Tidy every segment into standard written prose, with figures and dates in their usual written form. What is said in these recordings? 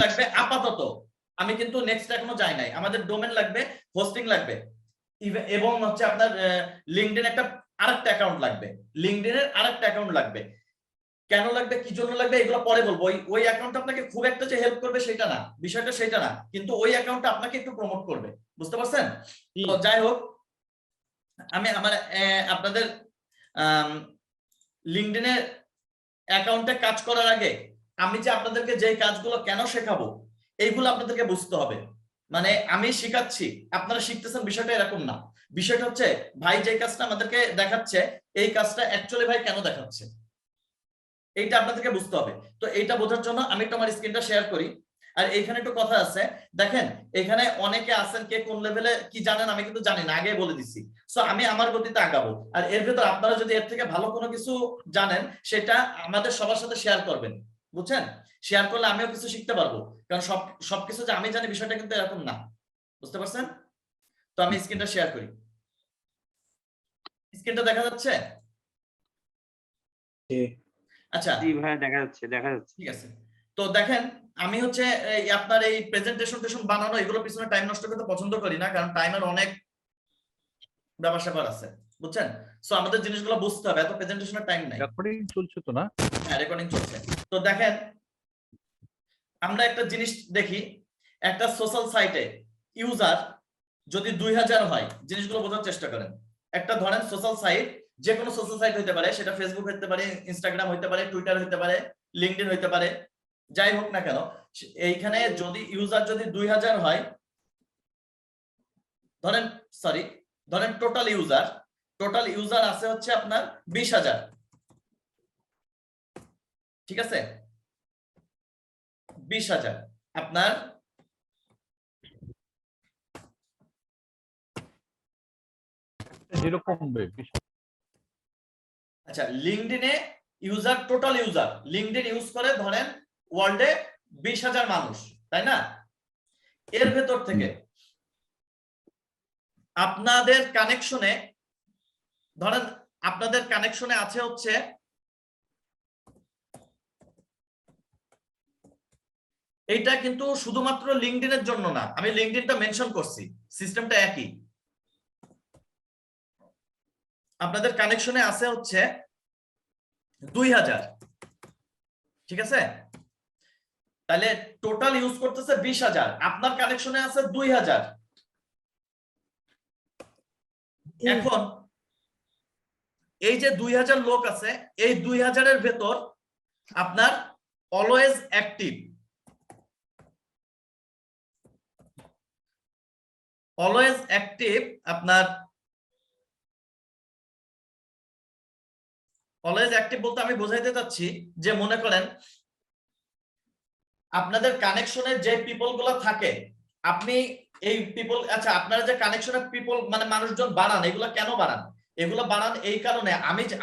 লাগবে আপাতত, আমি কিন্তু নেক্সট এখনো যাই নাই। আমাদের ডোমেন লাগবে, হোস্টিং লাগবে, এবং হচ্ছে আপনার লিঙ্কডইন একটা আরেকটা অ্যাকাউন্ট লাগবে, লিঙ্কডইনের আরেকটা অ্যাকাউন্ট লাগবে। কেন লাগবে, কি জন্য লাগবে, এগুলো পরে বলবো। ওই অ্যাকাউন্ট আপনাকে খুব একটা যে হেল্প করবে সেটা না, বিষয়টা সেটা না, কিন্তু ওই অ্যাকাউন্টটা আপনাকে একটু প্রমোট করবে, বুঝতে পারছেন? তো যাই হোক, আমি আমার আপনাদের লিঙ্কডইনের অ্যাকাউন্টে কাজ করার আগে আমি যে আপনাদেরকে যে কাজগুলো কেন শেখাবো এইগুলো আপনাদেরকে বুঝতে হবে। মানে আমি শিখাচ্ছি, আপনারা শিখতেছেন, বিষয়টা এরকম না। বিষয়টা হচ্ছে ভাই যে কাজটা আমাদেরকে দেখাচ্ছে, এই কাজটা অ্যাকচুয়ালি ভাই কেন দেখাচ্ছে, এইটা আপনাদেরকে বুঝতে হবে। তো এইটা বোঝার জন্য আমি একটু আমার স্ক্রিনটা শেয়ার করি। আর এইখানে একটু কথা আছে, দেখেন এখানে অনেকে আছেন, কে কোন লেভেলে কি জানেন আমি কিন্তু জানি না, আগে বলে দিছি। সো আমি আমার গতিতে আগাবো, আর এর ভেতর আপনারা যদি এর থেকে ভালো কোনো কিছু জানেন সেটা আমাদের সবার সাথে শেয়ার করবেন, বুঝছেন? শেয়ার করলে আমিও কিছু শিখতে পারবো, কারণ সবকিছু যে আমি জানি বিষয়টা কিন্তু এরকম না, বুঝতে পারছেন? তো আমি স্ক্রিনটা শেয়ার করি। স্ক্রিনটা দেখা যাচ্ছে? আচ্ছা, জি ভাই, দেখা যাচ্ছে, দেখা যাচ্ছে। ঠিক আছে। তো দেখেন, আমি হচ্ছে আপনার এই প্রেজেন্টেশন বানানো এগুলো পিছনে টাইম নষ্ট করতে পছন্দ করি না, কারণ টাইমের অনেক ব্যাপার স্যাপার আছে, বুঝছেন? সো আমাদের জিনিসগুলো বুঝতে হবে, এত প্রেজেন্টেশনের টাইম নাই। রেকর্ডিং চলছে তো না? হ্যাঁ, রেকর্ডিং চলছে। তো দেখেন, আমরা একটা জিনিস দেখি, একটা সোশ্যাল সাইটে ইউজার যদি 2000 হয়, জিনিসগুলো বোঝার চেষ্টা করেন। একটা ধরেন সোশ্যাল সাইট, যে কোনো সোশ্যাল সাইট হতে পারে, সেটা ফেসবুক হতে পারে, ইনস্টাগ্রাম হতে পারে, টুইটার হতে পারে, লিঙ্কডইন হতে পারে, যাই হোক না কেন, এইখানে যদি ইউজার যদি 2000 হয়, ধরেন সরি ধরেন টোটাল ইউজার আছে হচ্ছে আপনার 20,000, ঠিক আছে? 20,000 আপনার যেরকম আচ্ছা, লিঙ্কডইনে user, total user LinkedIn use করে ধরেন ওয়ার্ল্ডে 20,000 মানুষ, তাই না? এর ভেতর থেকে আপনাদের কানেকশনে, ধরেন আপনাদের কানেকশনে আছে হচ্ছে এইটা, কিন্তু শুধুমাত্র লিঙ্কডইনের জন্য না, আমি লিঙ্কডইনটা মেনশন করছি, সিস্টেমটা একই। আপনাদের কানেকশনে আছে হচ্ছে 2000, ঠিক আছে? তাহলে টোটাল ইউজ করতেছে 20,000, আপনার কানেকশনে আছে 2000। এখন এই যে 2000 লোক আছে, এই 2000-এর ভেতর আপনার অলওয়েজ অ্যাক্টিভ, আপনার অলওয়েজ অ্যাক্টিভ বলতে আমি বোঝাইতে চাচ্ছি যে মনে করেন আপনাদের কানেকশনের যে পিপল গুলো থাকে, আপনি এই পিপল, আচ্ছা আপনারা যে কানেকশনের পিপল মানে মানুষজন বানান, এগুলো কেন বানান? এগুলো বানান এই কারণে,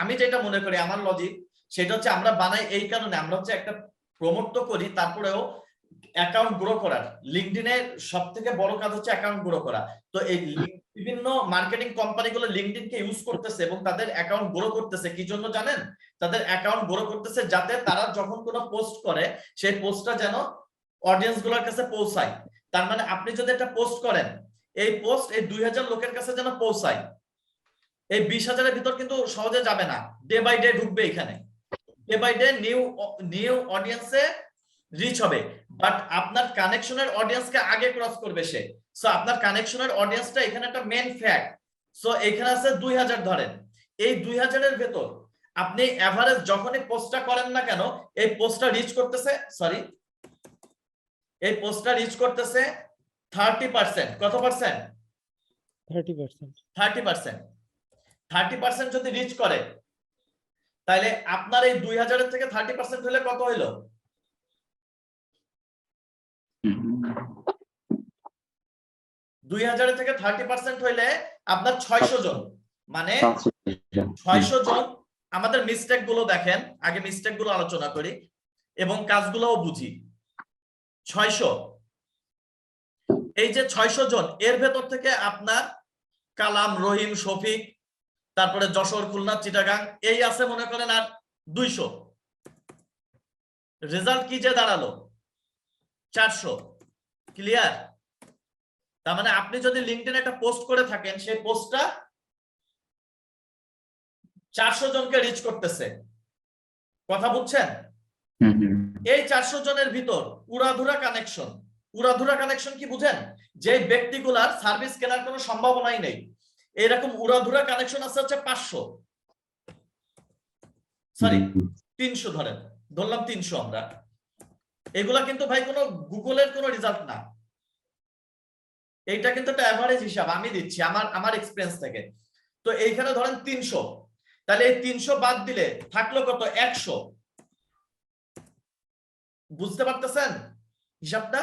আমি যেটা মনে করি, আমার লজিক সেটা হচ্ছে আমরা বানাই এই কারণে, আমরা হচ্ছে একটা প্রমোট তো করি, তারপরেও অ্যাকাউন্ট গ্রো করার। লিঙ্কডইনের সবথেকে বড় কাজ হচ্ছে অ্যাকাউন্ট গ্রো করা। তো এই বিভিন্ন মার্কেটিং কোম্পানিগুলো লিঙ্কডইনকে ইউজ করতেছে এবং তাদের অ্যাকাউন্ট গ্রো করতেছে, কি জন্য জানেন? তাদের অ্যাকাউন্ট গ্রো করতেছে যাতে তারা যখন কোনো পোস্ট করে সেই পোস্টটা যেন অডিয়েন্স গুলোর কাছে পৌঁছায়। তার মানে আপনি যদি একটা পোস্ট করেন, এই পোস্ট এই 2000 লোকের কাছে যেন পৌঁছায়। এই 20,000-এর ভিতর কিন্তু সহজে যাবে না, ডে বাই ডে ঢুকবে, এখানে ডে বাই ডে নিউ অডিয়েন্সে রিচ হবে, বাট আপনার কানেকশনের অডিয়েন্সকে আগে ক্রস করবে সে। সো আপনার কানেকশনের অডিয়েন্সটা এখানে একটা মেন ফ্যাক্ট। সো এখানে আছে 2000, ধরেন এই 2000-এর ভেতর আপনি এভারেজ যখনই পোস্টটা করেন না কেন, এই পোস্টটা রিচ করতেছে, সরি এই পোস্টটা রিচ করতেছে 30%। কত পার্সেন্ট? 30%। 30% যদি রিচ করে, তাহলে আপনার এই 2000-এর থেকে 30% হলে কত হইলো? 2000-এর থেকে 30% হইলে আপনার 600 জন, মানে 600 জন। আমাদের মিস্টেক গুলো দেখেন, আগে মিস্টেক গুলো আলোচনা করি এবং কাজগুলোও বুঝি। 600, এই যে 600 জন, এর ভেতর থেকে আপনার কালাম, রহিম, শফিক, তারপরে যশোর, খুলনা, চিটাগাং এই আছে মনে করেন আর 200। রেজাল্ট কি যে দাঁড়ালো? 400 ক্লিয়ার। তার মানে আপনি যদি লিঙ্কডইনে একটা পোস্ট করে থাকেন, সেই পোস্টটা 400 জনকে রিচ করতেছে, কথা বুঝছেন? এই 400 জনের ভিতর উড়াধুরা কানেকশন। উড়াধুরা কানেকশন কি বুঝেন? যে ব্যক্তিগুলার সার্ভিস কেনার কোনো সম্ভাবনাই নেই, এরকম উড়াধুরা কানেকশন আছে হচ্ছে 500, সরি 300, ধরলাম 300 আমরা। এগুলা কিন্তু ভাই কোনো গুগলের কোনো রেজাল্ট না, এইটা কিন্তু একটা অ্যাভারেজ হিসাব আমি দিচ্ছি আমার এক্সপেরিয়েন্স থেকে। তো এইখানে ধরেন 300, তাহলে এই 300 বাদ দিলে থাকলো কত? 100। বুঝতে পারতেছেন হিসাবটা?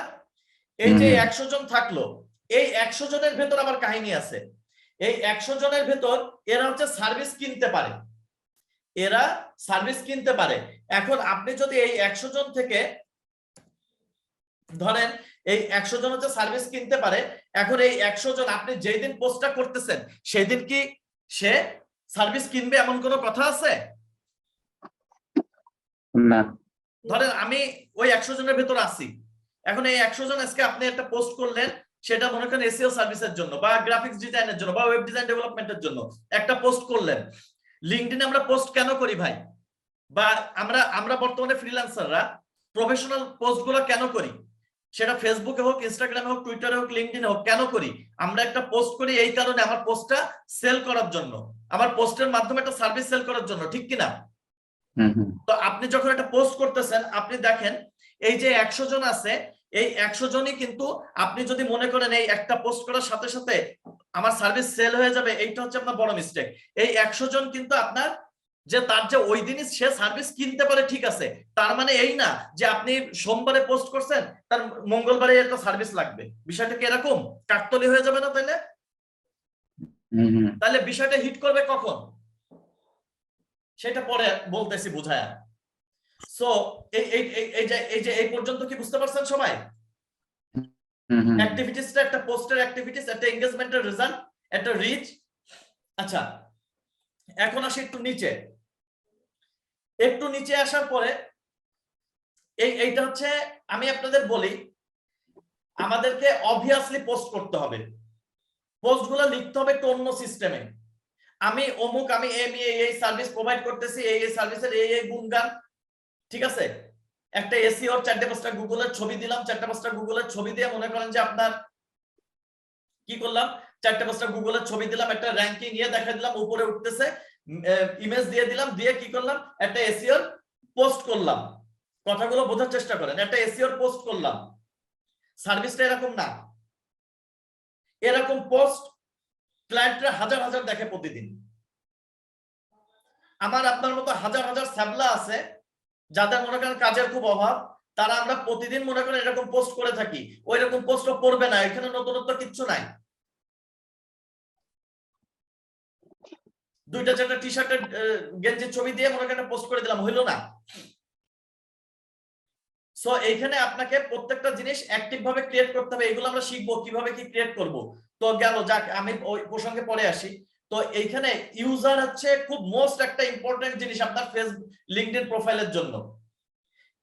এই যে 100 জন থাকলো, এই 100 জনের ভেতর আবার কাহিনী আছে। এই 100 জনের ভেতর এরা হচ্ছে সার্ভিস কিনতে পারে, এরা সার্ভিস কিনতে পারে। এখন আপনি যদি এই 100 জন থেকে ধরেন এই 100 জন হচ্ছে সার্ভিস কিনতে পারে, এখন এই 100 জন আপনি যেই দিন পোস্টটা করতেছেন সেই দিন কি সে সার্ভিস কিনবে এমন কোনো কথা আছে? না। ধরেন আমি ওই 100 জনের ভেতর আছি, এখন এই 100 জন আজকে আপনি একটা পোস্ট করলেন, সেটা মনে করেন এসইও সার্ভিসের জন্য বা গ্রাফিক্স ডিজাইনের জন্য বা ওয়েব ডিজাইন ডেভেলপমেন্টের জন্য একটা পোস্ট করলেন। লিঙ্কডইনে আমরা পোস্ট কেন করি ভাই? বা আমরা বর্তমানে ফ্রিল্যান্সাররা প্রফেশনাল পোস্টগুলো কেন করি? সেটা ফেসবুকে হোক, ইনস্টাগ্রামে হোক, টুইটারে হোক, লিঙ্কডইনে হোক, কেন করি? আমরা একটা পোস্ট করি এই কারণে, আমার পোস্টটা সেল করার জন্য, আমার পোস্টের মাধ্যমে একটা সার্ভিস সেল করার জন্য, ঠিক কিনা? তো আপনি যখন একটা পোস্ট করতেছেন, আপনি দেখেন এই যে 100 জন আছে, এই 100 জনই কিন্তু, আপনি যদি মনে করেন এই একটা পোস্ট করার সাথে সাথে আমার সার্ভিস সেল হয়ে যাবে, এইটা হচ্ছে আপনার বড় মিস্টেক। এই 100 জন কিন্তু আপনার যে তার যে ওই দিনই সে সার্ভিস কিনতে পারে, ঠিক আছে, তার মানে এই না যে আপনি সোমবারে পোস্ট করছেন তার মঙ্গলবারে একটা সার্ভিস লাগবে। বিষয়টা কি এরকম কাকতলি হয়ে যাবে না? তাহলে বিষয়টা হিট করবে কখন সেটা পরে বলতেছি বুঝায়া। সো এই পর্যন্ত কি বুঝতে পারছেন সবাই? অ্যাক্টিভিটিসটা একটা পোস্টের অ্যাক্টিভিটিস, একটা এনগেজমেন্টের রেজাল্ট, একটা রিচ। আচ্ছা, এখন আসি একটু নিচে আসার পরে এইটা হচ্ছে, আমি আপনাদের বলি আমাদেরকে অবভিয়াসলি পোস্ট করতে হবে, পোস্টগুলো লিখতে হবে একটু অন্য সিস্টেমে। আমি অমুক, আমি এই সার্ভিস প্রোভাইড করতেছি, এই সার্ভিসের এই গুণগান, ঠিক আছে। একটা এসইওর 4-5টা গুগলের ছবি দিলাম, 4-5টা গুগলের ছবি দিয়ে মনে করেন যে আপনার কি করলাম, 4-5টা গুগলের ছবি দিলাম, একটা র্যাঙ্কিং দেখা দিলাম, উপরে উঠতেছে, ইমেজ দিয়ে দিলাম, দিয়ে কি করলাম, একটা এসইওর পোস্ট করলাম। কথাগুলো বোঝার চেষ্টা করেন, একটা এসইওর পোস্ট করলাম। সার্ভিসটা এরকম না, এরকম পোস্ট ক্লায়েন্টরা হাজার হাজার দেখে প্রতিদিন। আমার আপনার মতো হাজার হাজার স্যাবলা আছে যাদের মনে করেন কাজের খুব অভাব, তারা আমরা প্রতিদিন মনে করেন এরকম পোস্ট করে থাকি, ওই রকম পোস্টও করবে না, এখানে নতুনত্ব কিচ্ছু নাই। 2-4টা টি শার্টের গেঞ্জির ছবি দিয়ে মনে করেন পোস্ট করে দিলাম, হইলো না। সো এইখানে আপনাকে প্রত্যেকটা জিনিস অ্যাক্টিভ ভাবে ক্রিয়েট করতে হবে, এগুলো আমরা শিখবো কিভাবে কি ক্রিয়েট করব। তো গেল, যাক আমি ওই প্রসঙ্গে পরে আসি। তো এইখানে ইউজার হচ্ছে খুব মোস্ট একটা ইম্পর্টেন্ট জিনিস আপনার ফেসবুক লিঙ্কডইন প্রোফাইলের জন্য।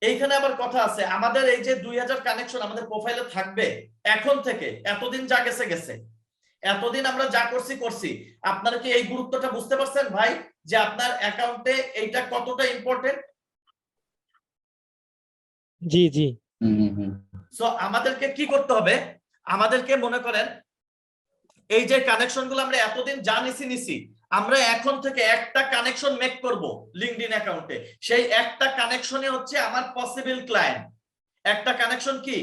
এইখানে আবার কথা আছে, আমাদের এই যে 2000 কানেকশন আমাদের প্রোফাইলে থাকবে এখন থেকে, এতদিন যা গেছে গেছে, এতদিন আমরা যা করছি। আপনারা কি এই গুরুত্বটা বুঝতে পারছেন ভাই, যে আপনার অ্যাকাউন্টে এইটা কতটা ইম্পর্টেন্ট? জি জি। সো আমাদেরকে কি করতে হবে, আমাদেরকে মনে করেন এই যে কানেকশন গুলো আমরা এতদিন যা নিছি, আমরা এখন থেকে একটা কানেকশন মেক করব লিঙ্কডইন অ্যাকাউন্টে। সেই একটা কানেকশনে হচ্ছে আমার পসিবল ক্লায়েন্ট। একটা কানেকশন কি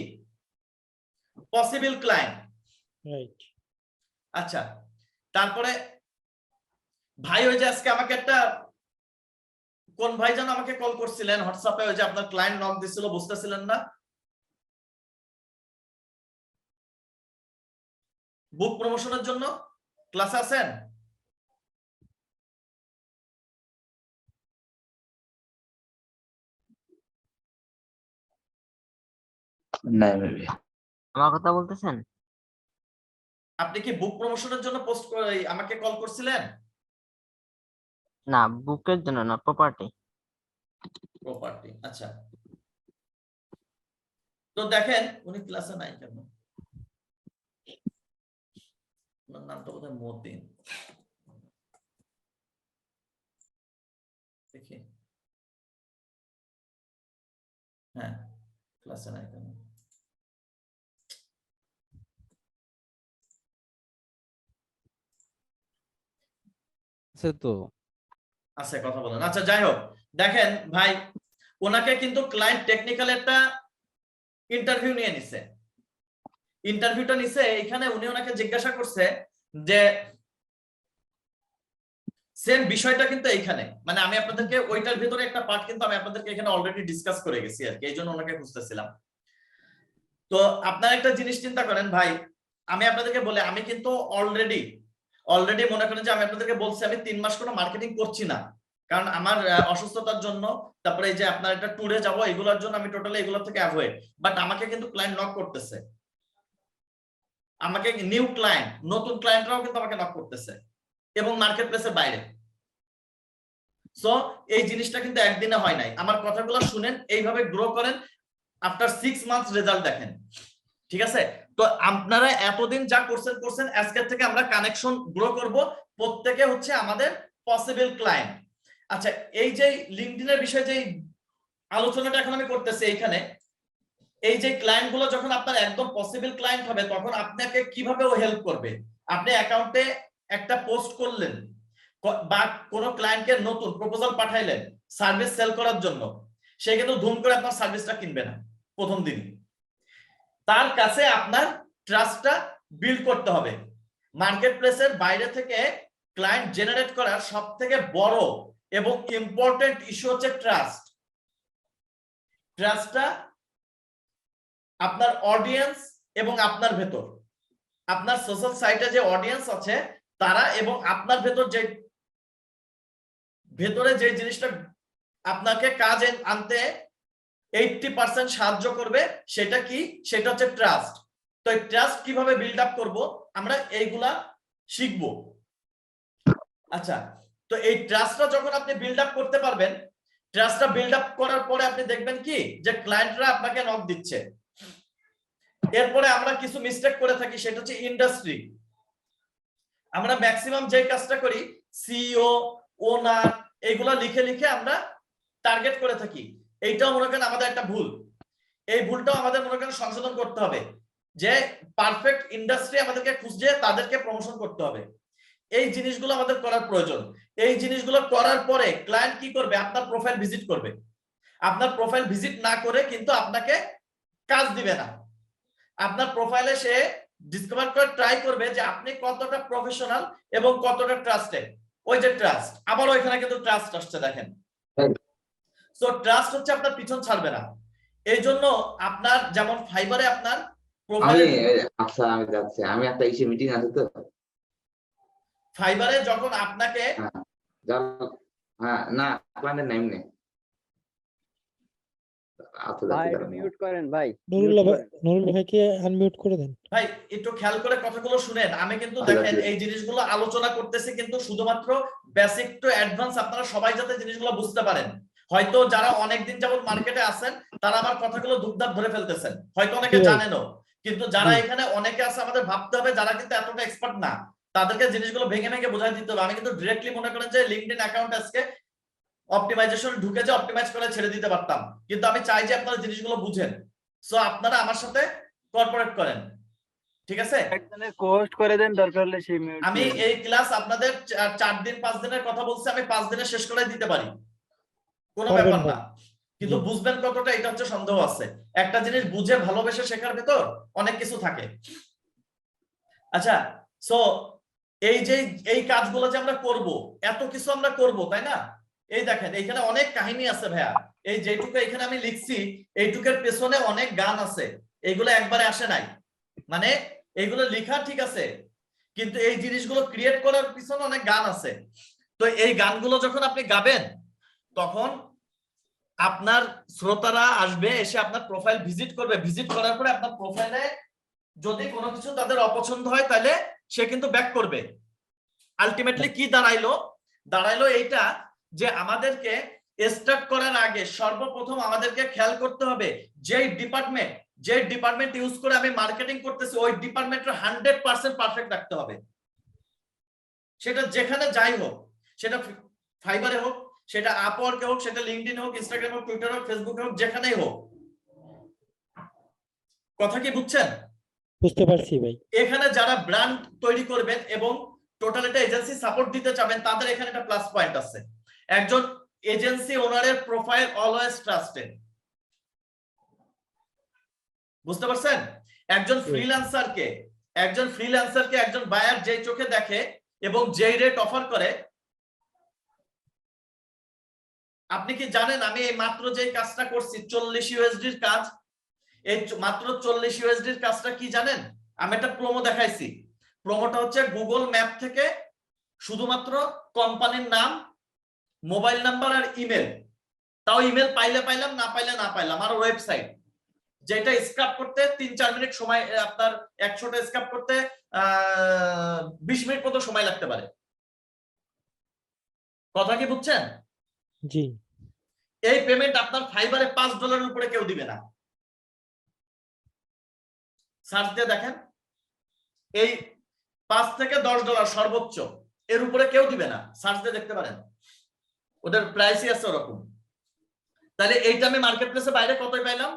পসিবল ক্লায়েন্ট, রাইট। আচ্ছা। তারপরে ভাই ওই যে আজকে আমাকে একটা কোন ভাই যেন আমাকে কল করছিলেন হোয়াটসঅ্যাপে, ওই যে আপনার ক্লায়েন্ট নক দিছিল, বুঝতেছিলেন না, বুক প্রমোশনের জন্য ক্লাসে আছেন? না, আমার কথা বলতেছেন? আপনি কি বুক প্রমোশনের জন্য পোস্ট আমাকে কল করছিলেন? না, বুকের জন্য না, প্রপার্টি। প্রপার্টি, আচ্ছা। তো দেখেন উনি ক্লাসে নাই কেন, ওনার নামটা বোধহয় মতিন, দেখি হ্যাঁ ক্লাসে নাই কেন, তো আচ্ছা কথা বলেন। আচ্ছা যাই হোক, দেখেন ভাই ওনাকে কিন্তু ক্লায়েন্ট টেকনিক্যাল একটা ইন্টারভিউ নিয়ে নিছে, ইন্টারভিউটা নিছে এখানে উনি ওনাকে জিজ্ঞাসা করছে যে সেম বিষয়টা কিন্তু এইখানে, মানে আমি আপনাদেরকে ওইটার ভিতরে একটা পার্ট কিন্তু আমি আপনাদেরকে এখানে অলরেডি ডিসকাস করে গেছি আর কি, এই জন্য ওনাকে খুঁজতেছিলাম। তো আপনারা একটা জিনিস চিন্তা করেন ভাই, আমি আপনাদেরকে বলে আমি কিন্তু অলরেডি মনে করেন যে আমি আপনাদেরকে বলছি আমি 3 মাস কোনো মার্কেটিং করছি না, কারণ আমার অসুস্থতার জন্য, তারপরে এই যে আপনার একটা ট্যুরে যাব এগুলোর জন্য আমি টোটালি এগুলো থেকে অ্যাভয়েড, বাট আমাকে কিন্তু ক্লায়েন্ট নক করতেছে, আমাকে নিউ ক্লায়েন্ট, নতুন ক্লায়েন্টরাও কিন্তু আমাকে নক করতেছে এবং মার্কেট প্লেসের বাইরে। সো এই জিনিসটা কিন্তু একদিনে হয় নাই, আমার কথাগুলো শুনেন, এইভাবে গ্রো করেন, আফটার 6 মান্থস রেজাল্ট দেখেন, ঠিক আছে? তো আপনারা এতদিন যা করছেন আজকের থেকে আমরা কানেকশন গ্রো করব, প্রত্যেকে হচ্ছে আমাদের পসিবল ক্লায়েন্ট। আচ্ছা এই যে লিংকডইনের বিষয়ে যে আলোচনাটা এখন আমি করতেছি এইখানে, এই যে ক্লায়েন্ট গুলো যখন আপনার একদম পসিবল ক্লায়েন্ট হবে তখন আপনাকে কিভাবে ও হেল্প করবে, আপনি অ্যাকাউন্টে একটা পোস্ট করলেন বা কোন ক্লায়েন্টকে নতুন প্রপোজাল পাঠাইলেন সার্ভিস সেল করার জন্য, সে কিন্তু ধুম করে আপনার সার্ভিসটা কিনবে না প্রথম দিন, তার কাছে আপনার ট্রাস্টটা বিল্ড করতে হবে। মার্কেট প্লেসের বাইরে থেকে ক্লায়েন্ট জেনারেট করার সবথেকে বড় এবং ইম্পর্টেন্ট ইস্যু হচ্ছে ট্রাস্ট। ট্রাস্টটা আপনার অডিয়েন্স এবং আপনার ভেতর, আপনার সোশ্যাল সাইটে যে অডিয়েন্স আছে তারা এবং আপনার ভেতরে যে জিনিসটা আপনাকে কাজে আনতে 80% সাহায্য করবে, সেটা কি? সেটা হচ্ছে ট্রাস্ট। তো এই ট্রাস্ট কিভাবে বিল্ড আপ করব আমরা এইগুলা শিখব। আচ্ছা, তো এই ট্রাস্টটা যখন আপনি বিল্ড আপ করতে পারবেন, ট্রাস্টটা বিল্ড আপ করার পরে আপনি দেখবেন কি যে ক্লায়েন্টরা আপনাকে নক দিচ্ছে। এরপরে আমরা কিছু মিস্টেক করে থাকি, সেটা হচ্ছে ইন্ডাস্ট্রি। আমরা ম্যাক্সিমাম যে কাজটা করি সিইও ওনার এগুলা লিখে আমরা টার্গেট করে থাকি, এইটাও মনে করেন আমাদের একটা ভুল। এই ভুলটাও আমাদের মনে করেন সংশোধন করতে হবে, যে পারফেক্ট ইন্ডাস্ট্রি আমাদেরকে খুঁজে তাদেরকে প্রমোশন করতে হবে। এই জিনিসগুলো আমাদের করার প্রয়োজন। এই জিনিসগুলো করার পরে ক্লায়েন্ট কি করবে? আপনার প্রোফাইল ভিজিট করবে। আপনার প্রোফাইল ভিজিট না করে কিন্তু আপনাকে কাজ দিবে না। আপনার প্রোফাইলে সে ডিসকভার করে ট্রাই করবে যে আপনি কতটা প্রফেশনাল এবং কতটা ট্রাস্টেড। ওই যে ট্রাস্ট, আবার ওইখানে কিন্তু ট্রাস্ট আসছে, দেখেন। সো ট্রাস্ট হচ্ছে আপনার পিছন ছাড়বে না। এই জন্য আপনার যেমন ফাইবারে আপনার প্রোফাইলে, আচ্ছা আমি যাচ্ছি, আমি একটা ইসে মিটিং আছে তো। ফাইবারে যখন আপনাকে হ্যাঁ না ক্লায়েন্টের নাম নেই। আচ্ছা ভাই যাচ্ছি মিউট করেন ভাই, নুরুল ভাইকে আনমিউট করে দেন। ভাই একটু খেয়াল করে কথাগুলো শুনেন। আমি কিন্তু দেখেন এই জিনিসগুলো আলোচনা করতেছি কিন্তু শুধুমাত্র বেসিক টু অ্যাডভান্স আপনারা সবাই যাতে জিনিসগুলো বুঝতে পারেন। হয়তো যারা অনেকদিন যাবত মার্কেটে আছেন তারা আমার কথাগুলো ধুপধাপ ধরে ফেলতেছেন, হয়তো অনেকে জানেনও, কিন্তু যারা এখানে অনেকে আছে আমাদের ভাবতে হবে যারা কিন্তু এতটা এক্সপার্ট না, তাদেরকে জিনিসগুলো ভেঙে ভেঙে বোঝাই দিতে হবে। আমি কিন্তু ডিরেক্টলি মনে করেন যে লিংকডইন অ্যাকাউন্ট আজকে অপটিমাইজেশন ঢুকে যে অপটিমাইজ করে ছেড়ে দিতে পারতাম, কিন্তু আমি চাই যে আপনারা জিনিসগুলো বুঝেন। সো আপনারা আমার সাথে কোঅপারেট করেন, ঠিক আছে? একজনের কোস্ট করে দেন, দরকার হলে সেই মিউট। আমি এই ক্লাস আপনাদের 4 দিন 5 দিনের কথা বলছি, আমি 5 দিনে শেষ করে দিতে পারি, কোনো ব্যাপার না, কিন্তু বুঝবেন কতটা এটা হচ্ছে সন্দেহ আছে। একটা জিনিস বুঝে ভালোবেসে শেখার ভেতর অনেক কিছু থাকে। আচ্ছা, সো এই কাজগুলো যে আমরা করব, এত কিছু আমরা করব, তাই না? এই দেখেন এইখানে অনেক কাহিনী আছে ভাইয়া। এই যেটুকু এখানে আমি লিখছি এইটুকের পেছনে অনেক গান আছে, এগুলো একবারে আসে নাই। মানে এইগুলো লেখা ঠিক আছে, কিন্তু এই জিনিসগুলো ক্রিয়েট করার পিছনে অনেক গান আছে। তো এই গানগুলো যখন আপনি গাবেন তখন আপনার শ্রোতারা আসবে, এসে আপনার প্রোফাইল ভিজিট করবে। ভিজিট করার পরে আপনার প্রোফাইলে যদি কোনো কিছু তাদের অপছন্দ হয় তাহলে সে কিন্তু ব্যাক করবে। আলটিমেটলি কি দাঁড়াইলো এইটা যে আমাদেরকে স্টার্ট করার আগে সর্বপ্রথম আমাদেরকে খেয়াল করতে হবে যে ডিপার্টমেন্ট ইউজ করে আমি মার্কেটিং করতেছি ওই ডিপার্টমেন্টের 100% পারফেক্ট রাখতে হবে। সেটা যেখানে যাই হোক, সেটা ফাইবারে হোক, সেটা আপওয়ার্কে হোক, সেটা লিঙ্কডইন হোক, ইনস্টাগ্রাম হোক, টুইটার হোক, ফেসবুকে হোক, যেখানেই হোক। কথা কি বুঝছেন? বুঝতে পারছি ভাই। এখানে যারা ব্র্যান্ড তৈরি করবেন এবং টোটাল একটা এজেন্সি সাপোর্ট দিতে চাবেন তাদের এখানে একটা প্লাস পয়েন্ট আছে। একজন এজেন্সি ওনারের প্রোফাইল অলওয়েজ ট্রাস্টেড। বুঝতে পারছেন? একজন ফ্রিল্যান্সারকে একজন বায়ার যেই চোখে দেখে এবং যেই রেট অফার করে, আপনি কি জানেন আমি এই মাত্র যেই কাজটা করছি 40 ইউএসডির কাজ, এই মাত্র 40 ইউএসডির কাজটা কি জানেন? আমি একটা প্রোমো দেখাইছি। প্রোমোটা হচ্ছে গুগল ম্যাপ থেকে শুধুমাত্র কোম্পানির নাম, মোবাইল নাম্বার আর ইমেল, তাও ইমেল পাইলে পাইলাম, না পাইলে না পাইলাম, আর ওয়েবসাইট, যেটা স্ক্রাপ করতে 3-4 মিনিট সময়, আপনার 100টা স্ক্রাপ করতে 20 মিনিট মতো সময় লাগতে পারে। কথা কি বুঝছেন? জি। এই পেমেন্ট আপনার ফাইবারে $5 উপরে কেউ দিবে না। সার্চ দিয়ে দেখেন, এই $5 থেকে $10 সর্বোচ্চ, এর উপরে কেউ দিবে না। সার্চ দিয়ে দেখতে পারেন, ওদের প্রাইসই আছে ওরকম। তাহলে এইটা আমি মার্কেট প্লেসে বাইরে কতই পাইলাম?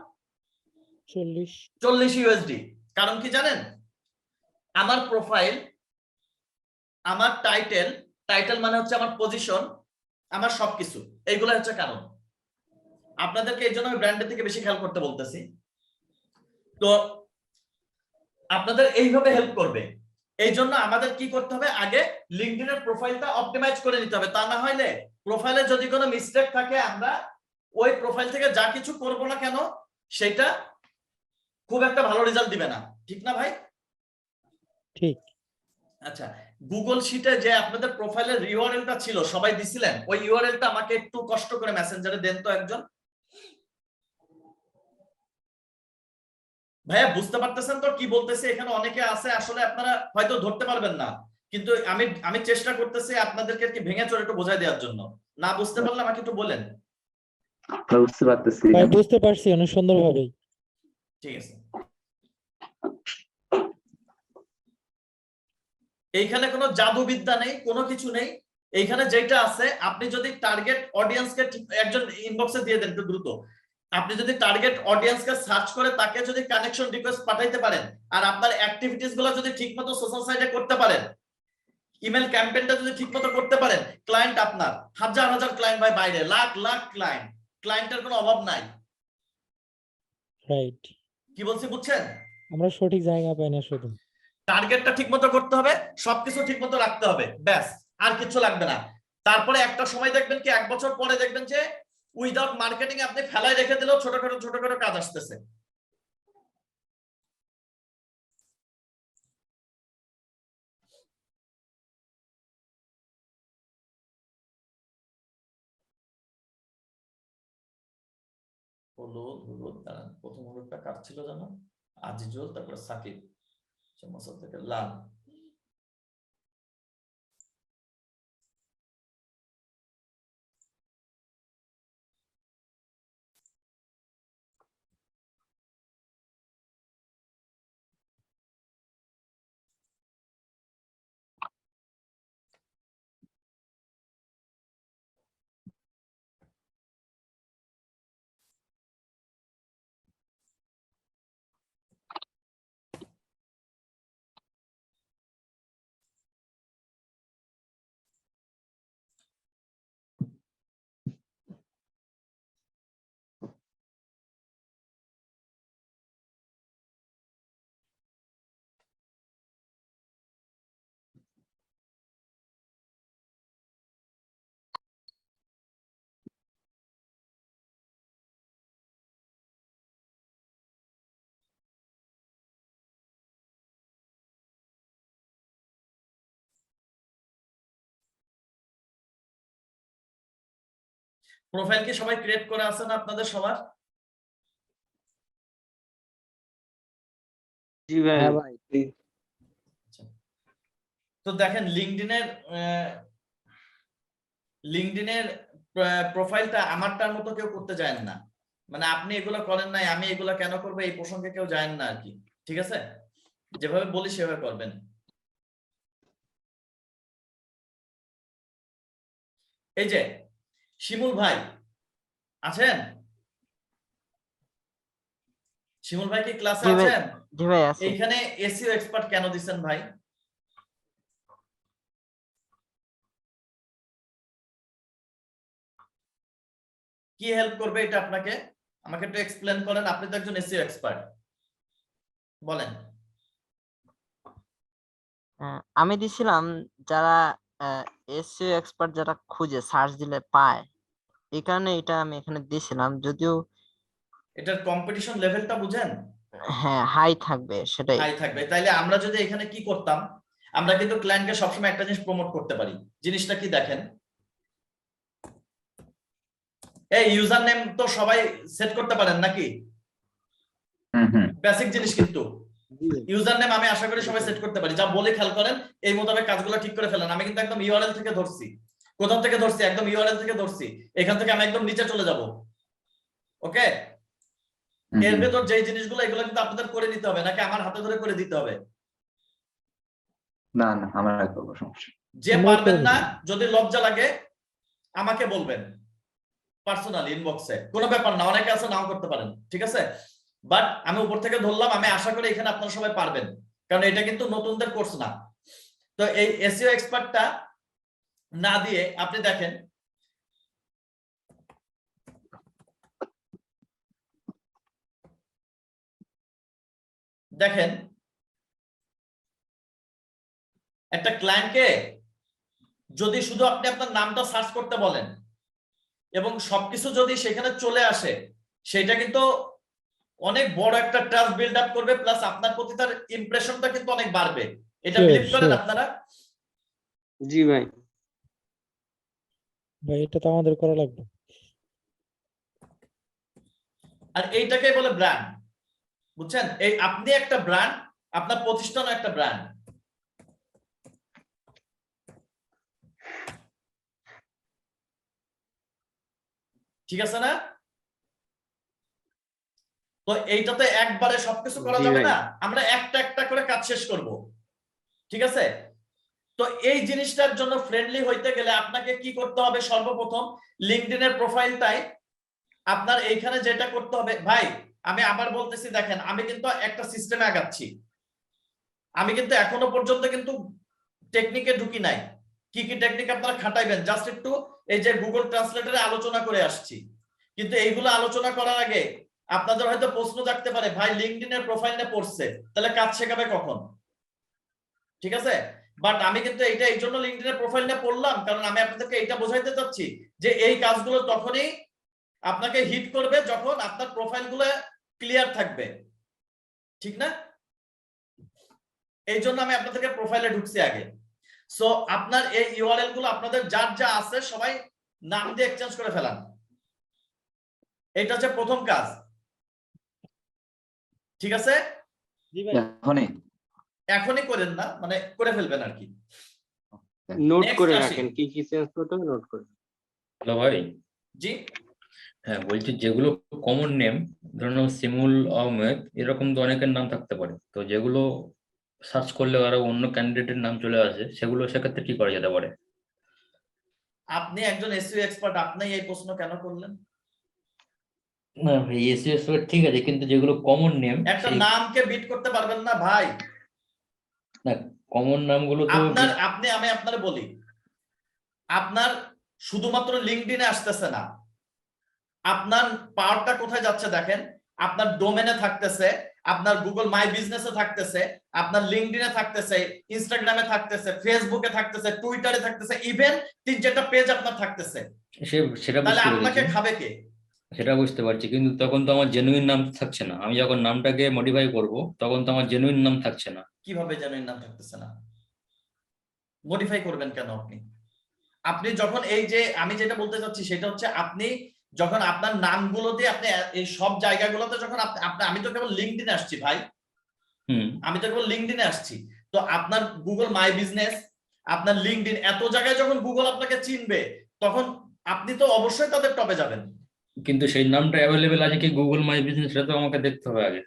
40 ইউএসডি। কারণ কি জানেন? আমার প্রোফাইল, আমার টাইটেল মানে হচ্ছে আমার পজিশন, আমার সবকিছু, এইগুলো হচ্ছে কারণ। আপনাদেরকে এই জন্য আমি ব্র্যান্ডের থেকে বেশি খেয়াল করতে বলতেছি। তো আপনাদের এইভাবে হেল্প করবে। এই জন্য আমাদের কি করতে হবে? আগে লিঙ্কডইনের প্রোফাইলটা অপটিমাইজ করে নিতে হবে। তা না হলে প্রোফাইলে যদি কোনো মিস্টেক থাকে, আমরা ওই প্রোফাইল থেকে যা কিছু করব না কেন সেটা খুব একটা ভালো রেজাল্ট দিবে না। ঠিক না ভাই? ঠিক। আচ্ছা, গুগল শিটে যে আপনাদের প্রোফাইলের ইউআরএলটা ছিল সবাই দিছিলেন, ওই ইউআরএলটা আমাকে একটু কষ্ট করে মেসেঞ্জারে দেন তো একজন। ভাইয়া বুঝতে পারতেছেন তো কি বলতেছে? এখানে অনেকে আছে, আসলে আপনারা হয়তো ধরতে পারবেন না, কিন্তু আমি চেষ্টা করতেছি আপনাদেরকে কি ভেঙে চড়ে একটু বোঝাই দেওয়ার জন্য। না বুঝতে পারলে আমাকে একটু বলেন। বুঝতে পারতেছি। ভাই বুঝতে পারছি অনেক সুন্দরভাবেই। ঠিক আছে। এইখানে কোনো জাদুবিদ্যা নেই, কোনো কিছু নেই। এইখানে যেটা আছে, আপনি যদি টার্গেট অডিয়েন্সকে একজন ইনবক্সে দিয়ে দেন একটু দ্রুত, আপনি যদি টার্গেট অডিয়েন্সকে সার্চ করে তাকে যদি কানেকশন রিকোয়েস্ট পাঠাইতে পারেন, আর আপনার অ্যাক্টিভিটিস গুলো যদি ঠিকমতো সোশ্যাল সাইটে করতে পারেন, ইমেল ক্যাম্পেইনটা যদি ঠিকমতো করতে পারেন, ক্লায়েন্ট আপনার হাজার হাজার ক্লায়েন্ট, ভাই বাইরে লাখ লাখ ক্লায়েন্টের কোনো অভাব নাই। রাইট। কি বলছি বুঝছেন? আমরা সঠিক জায়গা পাই না শুধু। টার্গেটটা ঠিকমতো করতে হবে, সবকিছু ঠিকমতো রাখতে হবে, ব্যাস, আর কিছু লাগবে না। তারপরে একটা সময় দেখবেন কি 1 বছর পরে দেখবেন যে উইদাউট মার্কেটিং আপনি ফেলায় রেখে দিলেও ছোটখাটো কাজ আসতেছে। দাঁড়ান, প্রথম হলুদটা কার ছিল জানো? আজিজুল, তারপরে সাকিব, থেকে লাল। প্রোফাইল কি সবাই ক্রিয়েট করে আছে না আপনাদের সবার? জি ভাই। হ্যাঁ ভাই। তো দেখেন লিঙ্কডইনের প্রোফাইলটা আমারটার মতো কেউ করতে যায় না, মানে আপনি এগুলো করেন নাই, আমি এগুলো কেন করবো এই প্রসঙ্গে কেউ যায় না আর কি। ঠিক আছে, যেভাবে বলি সেভাবে করবেন। এই যে শিমুল ভাই আছেন? শিমুল ভাই কি ক্লাসে জি ভাই, আছেন? জি ভাই আছে। এইখানে এসইও এক্সপার্ট কেন দিছেন ভাই? কি হেল্প করবে এটা আপনাকে? আমাকে একটু এক্সপ্লেন করেন, আপনি তো একজন এসইও এক্সপার্ট, বলেন। আমি দিছিলাম যারা এসইও এক্সপার্ট যারা খুঁজে সার্চ দিলে পায়, এই কারণে এটা আমি এখানে দিছিলাম। যদিও এটার কম্পিটিশন লেভেলটা বুঝেন? হ্যাঁ হাই থাকবে সেটাই। হাই থাকবে। তাইলে আমরা যদি এখানে কি করতাম, আমরা কিন্তু ক্লায়েন্টকে সবসময় একটা জিনিস প্রমোট করতে পারি। জিনিসটা কি দেখেন, এই ইউজার নেম তো সবাই সেট করতে পারেন নাকি? বেসিক জিনিস কিন্তু ইউজার নেম আমি আশা করি সবাই সেট করতে পারি। যা বলে খেয়াল করেন, এই মোতাবেক কাজগুলো ঠিক করে ফেলেন। আমি কিন্তু একদম ইউআরএল থেকে ধরছি। কোথা থেকে ধরছি? একদম ইউআরএল থেকে ধরছি। এখান থেকে আমি একদম নিচে চলে যাব। ওকে, এর ভেতর যে জিনিসগুলো এগুলো কিন্তু আপনাদের করে নিতে হবে, নাকি আমার হাতে ধরে করে দিতে হবে? না না, আমরা করবো, সমস্যা। যে আমরা পারবেন করবো। না, যদি লজ্জা লাগে আমাকে বলবেন পার্সোনালি ইনবক্সে, কোনো ব্যাপার না, অনেকে আছে নাও করতে পারেন, ঠিক আছে। বাট আমি উপর থেকে ধরলাম, আমি আশা করি এখানে আপনারা সবাই পারবেন, কারণ এটা কিন্তু নতুনদের কোর্স না। তো এই এসইও এক্সপার্টটা না দিয়ে আপনি দেখেন, দেখেন একটা ক্লায়েন্টকে যদি শুধু আপনি আপনার নামটা সার্চ করতে বলেন এবং সবকিছু যদি সেখানে চলে আসে, সেটা কিন্তু অনেক বড় একটা ট্রাস্ট বিল্ড আপ করবে, প্লাস আপনার প্রতি তার ইমপ্রেশনটা কিন্তু অনেক বাড়বে। এটা Sure, বিলিভ করেন sure. আপনারা? জি ভাই। ভাই এটা তো আমাদের করা লাগবে। আর এইটাকেই বলে ব্র্যান্ড, বুঝছেন? এই আপনি একটা ব্র্যান্ড, আপনার প্রতিষ্ঠানও একটা ব্র্যান্ড। ঠিক আছে না? তো এইটাতে একবারে সবকিছু করা জি যাবে ভাই। না, আমরা একটা একটা করে কাজ শেষ করব। ঠিক আছে, তো এই জিনিসটার জন্য ফ্রেন্ডলি হইতে গেলে আপনাকে কি করতে হবে? সর্বপ্রথম লিঙ্কডইনের প্রোফাইলটাই আপনার এইখানে যেটা করতে হবে, ভাই আমি আবার বলতেছি, দেখেন আমি কিন্তু একটা সিস্টেমে আগাচ্ছি, আমি কিন্তু এখনো পর্যন্ত কিন্তু টেকনিকে ঢুকি নাই। কি কি টেকনিক আপনারা খাটাইবেন জাস্ট একটু এই যে গুগল ট্রান্সলেটরে আলোচনা করে আসছি। কিন্তু এইগুলো আলোচনা করার আগে আপনাদের হয়তো প্রশ্ন থাকতে পারে, ভাই লিঙ্কডইনের প্রোফাইল নিয়ে পড়ছে, তাহলে কাজ শেখাবে কখন? ঠিক আছে, বাট আমি কিন্তু এইটা এই জন্য লিঙ্কডইনের প্রোফাইল নিয়ে পড়লাম, কারণ আমি আপনাদেরকে এইটা বোঝাইতে চাচ্ছি যে এই কাজগুলো তখনই আপনাকে হিট করবে যখন আপনার প্রোফাইলগুলো ক্লিয়ার থাকবে, ঠিক না? এই জন্য আমি আপনাদেরকে প্রোফাইলে ঢুকছি আগে। সো আপনার এই ইউআরএল গুলো আপনাদের যার যা আছে সবাই নাম দিয়ে এক্সচেঞ্জ করে ফেলান। এটা হচ্ছে প্রথম কাজ, ঠিক আছে? জি ভাই। এখনই করেন না, মানে করে ফেলবেন আর কি। নোট Next করে আসি। রাখেন, কি কি চেঞ্জ করতে হবে নোট করে। হ্যালো ভাই, জি, হ্যাঁ বলছি যেগুলো কমন নেম, ধরুন শিমুল আহমেদ, এরকম তো অনেকের নাম থাকতে পারে, তো যেগুলো সার্চ করলে আরো অন্য ক্যান্ডিডেটের নাম চলে আসে, সেগুলো সেক্ষেত্রে কি করা যেতে পারে? আপনি একজন এসইও এক্সপার্ট, আপনি এই প্রশ্ন কেন করলেন? না ভাই, এসএস ঠিক আছে, কিন্তু যেগুলো কমন নেম, একটা নামকে বিট করতে পারবেন না ভাই? না কমন নামগুলো তো আমি আপনারে বলি, আপনার শুধুমাত্র লিঙ্কডইনে আসতেছে না, আপনার পাওয়ারটা কোথায় যাচ্ছে দেখেন। আপনার ডোমেনে থাকতেছে, আপনার গুগল মাই বিজনেসে থাকতেছে, আপনার লিঙ্কডইনে থাকতেছে, ইনস্টাগ্রামে থাকতেছে, ফেসবুকে থাকতেছে, টুইটারে থাকতেছে, ইভেন 3-4টা পেজ আপনার থাকতেছে। সেটা তাহলে বুঝতে আপনাকে পেরেছি, খাবে কে? সেটা বুঝতে পারছি, কিন্তু তখন তো আমার জেনুইন নাম থাকছে না। আমি যখন নামটাকে মডিফাই করব তখন তো আমার জেনুইন নাম থাকছে না। কিভাবে জানেন নাম থাকতেছে না? মডিফাই করবেন কেন আপনি? আপনি যখন এই যে আমি যেটা বলতে চাচ্ছি সেটা হচ্ছে, আপনি যখন আপনার নামগুলো দিয়ে আপনি এই সব জায়গাগুলোতে যখন আপনি আমি তো কেবল লিঙ্কডইনে আসছি ভাই, আমি তো কেবল লিঙ্কডইনে আসছি, তো আপনার গুগল মাই বিজনেস, আপনার লিঙ্কডইন, এত জায়গায় যখন গুগল আপনাকে চিনবে, তখন আপনি তো অবশ্যই তাদের টপে যাবেন। কিন্তু সেই নামটা অ্যাভেলেবেল আছে কি গুগল মাই বিজনেস, সেটা তো আমাকে দেখতে হবে আগে।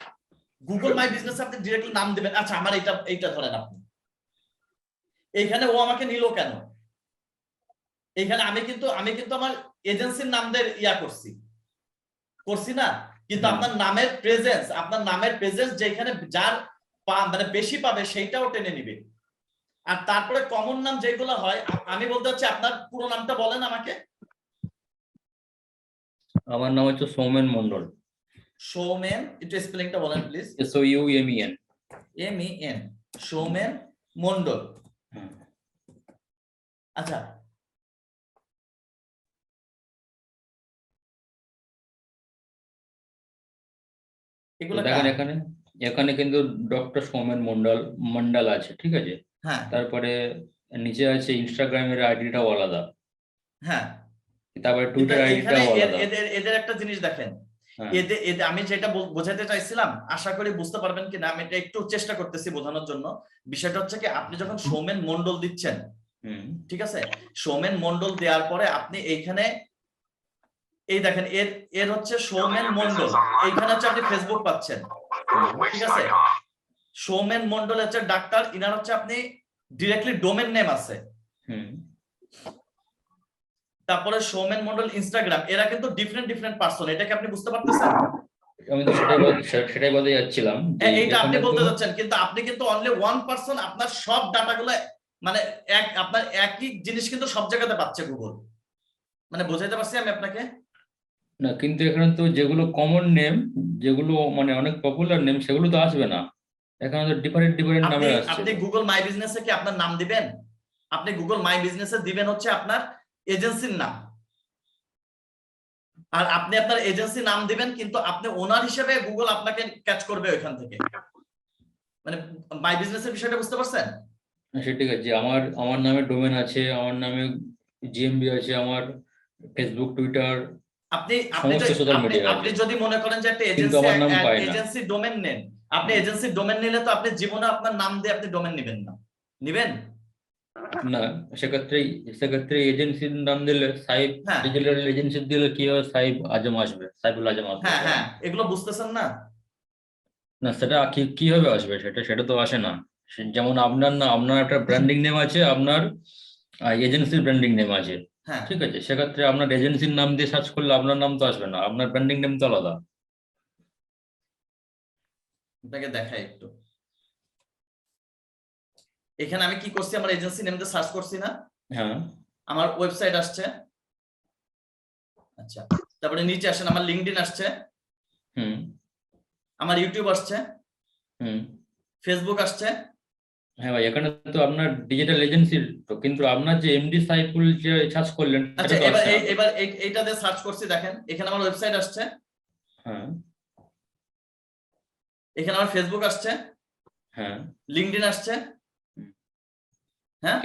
গুগল মাই বিজনেস আপনি ডিরেক্টলি নাম দিবেন। আচ্ছা আমার এইটা ধরেন আপনি, এইখানে ও আমাকে নিল কেন? এইখানে আমি কিন্তু আমার এজেন্সির নাম দিয়ে করছি না, কিন্তু আপনার নামের প্রেজেন্স যেখানে যার মানে বেশি পাবে সেইটাও টেনে নিবে। আর তারপরে কমন নাম যেগুলো হয়, আমি বলতে হচ্ছে আপনার পুরো নামটা বলেন আমাকে। আমার নাম হচ্ছে সৌমেন মন্ডল। সৌমেন, একটু স্পেলিংটা বলেন please. SOUMEN। MEN, Soumen Mondal. আচ্ছা, এগুলো দেখেন কার? এখানে কিন্তু ডক্টর সৌমেন মন্ডল আছে, ঠিক আছে। হ্যাঁ তারপরে নিচে আছে ইনস্টাগ্রামের আইডিটাও আলাদা, হ্যাঁ, তারপরে কিন্তু টুইটার এখানে আইডিটাও আলাদা। এদের একটা জিনিস দেখেন, হ্যাঁ। এদের আমি যেটা বোঝাতে চাইছিলাম, আশা করি বুঝতে পারবেন কিনা, আমি এটা একটু চেষ্টা করতেছি বোঝানোর জন্য। বিষয়টা হচ্ছে কি, আপনি যখন সৌমেন মন্ডল দিচ্ছেন, ঠিক আছে, সৌমেন মন্ডল দেওয়ার পরে আপনি এইখানে এই দেখেন এর হচ্ছে সৌমেন মন্ডল, এইখানে হচ্ছে আপনি ফেসবুক পাচ্ছেন, ঠিক আছে। সৌমেন মন্ডল হচ্ছে ডাক্তার, ইনার হচ্ছে আপনি ডিরেক্টলি ডোমেন নেম আছে। তারপরে সৌমেন মন্ডল ইনস্টাগ্রাম, এরা কিন্তু ডিফারেন্ট পার্সন, এটাকে আপনি বুঝতে পারতেছেন? আমি তো সেটাই বলতে যাচ্ছিলাম যে এইটা আপনি এখানে বলতে তো- যাচ্ছেন, কিন্তু আপনি কিন্তু অনলি ওয়ান পার্সন, আপনার সব ডাটাগুলো মানে আপনার একই জিনিস কিন্তু সব জায়গাতে পাচ্ছে গুগল। মানে বোঝাইতে পারছি আমি আপনাকে? না, কিন্তু এখানে তো যেগুলো কমন নেম, যেগুলো মানে অনেক পপুলার নেম, সেগুলো তো আসবে না। এখানে তো ডিফারেন্ট নামে আসছে। আপনি গুগল মাই বিজনেসে কি আপনার নাম দিবেন? আপনি গুগল মাই বিজনেসে দিবেন হচ্ছে আপনার এজেন্সির নাম, আর আপনি আপনার এজেন্সি নাম দিবেন, কিন্তু আপনি ওনার হিসেবে গুগল আপনাকে ক্যাচ করবে ওইখান থেকে। মানে মাই বিজনেসের বিষয়টা বুঝতে পারছেন? সে ঠিক আছে, আমার নামে ডোমেন আছে, আমার নামে জিএমবি আছে, আমার ফেসবুক, টুইটার, আপনি সমস্ত সোশ্যাল মিডিয়া আপনি আছে, যদি মনে করেন যে একটা কিন্তু আমার নাম পায় না। এজেন্সি ডোমেন নেন, আপনি এজেন্সি ডোমেন নিলে তো আপনি জীবনে আপনার নাম দিয়ে আপনি ডোমেন নেবেন না, নিবেন না, সেক্ষেত্রে এজেন্সির নাম দিলে সাইব হ্যাঁ ডিজিটাল এজেন্সি দিলে কি হবে, সাইবুল আজম আসবে। হ্যাঁ হ্যাঁ, এগুলো বুঝতেছেন না? না, সেটা কিভাবে আসবে, সেটা তো আসে না। যেমন আপনার একটা ব্র্যান্ডিং নেম আছে, আপনার এজেন্সির ব্র্যান্ডিং নেম আছে, হ্যাঁ, ঠিক আছে। সেক্ষেত্রে আপনার এজেন্সির নাম দিয়ে সার্চ করলে আপনার নাম তো আসবে না, আপনার ব্র্যান্ডিং নেম তো আলাদা। আপনাকে দেখাই একটু। এখানে আমি কি করছি, আমার এজেন্সি নেম দিয়ে সার্চ করছি না, হ্যাঁ, আমার ওয়েবসাইট আসছে। আচ্ছা, তারপরে নিচে আসেন, আমার লিঙ্কডইন আসছে, আমার ইউটিউব আসছে, ফেসবুক আসছে। হ্যাঁ ভাই, এখানে তো আপনার ডিজিটাল এজেন্সির তো, কিন্তু আপনার যে এমডি সাইফুল যে সার্চ করলেন আচ্ছা, সেটা তো আসছে না। এবার এইটা দিয়ে সার্চ করছি, দেখেন এখানে আমার ওয়েবসাইট আসছে, হ্যাঁ এখানে আমার ফেসবুক আসছে, হ্যাঁ, লিঙ্কডইন আসছে। হ্যাঁ